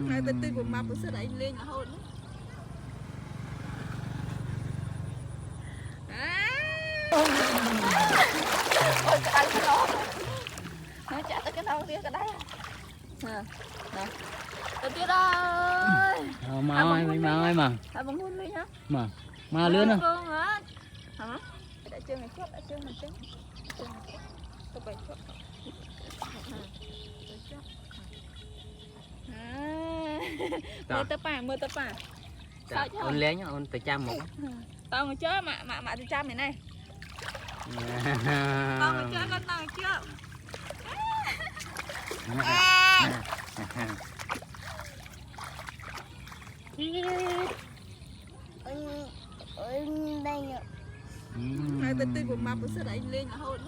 Này tên của mà bữa sau đấy lên là hôn ôi cái nó chả tới cái nào kia cái đấy nè tới kia ơi mà ơi mà hai bông hôn lên nhá mà lươn à hả đã chưa ngày trước đã chưa mình tính tôi bảy trước mưa tơ pa sao chứ ôn lén nhá ôn từ trăm một tao ngồi chơi mà từ trăm này tao ngồi chơi con tao ngồi chơi này tên của mà bữa sau đấy lên là hôn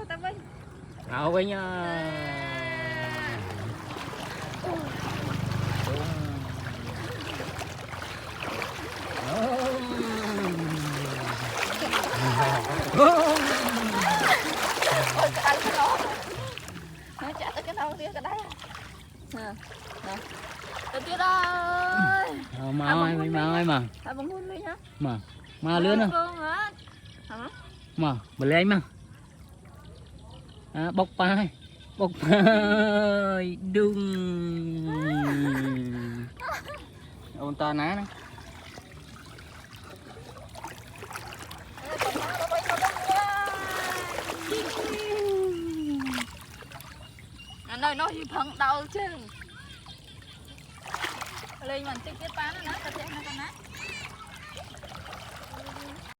tao Vinh ao với nha nó chả tới cái đâu kia cái đấy nè tới kia ơi mà ơi mà hai bông hôn lên nhá mà lươn à hả mà lên mà bốc pa đung ông ta ná này nơi nó gì phẳng đau chứ lên mình tích tiết bán nó ta sẽ nó con nát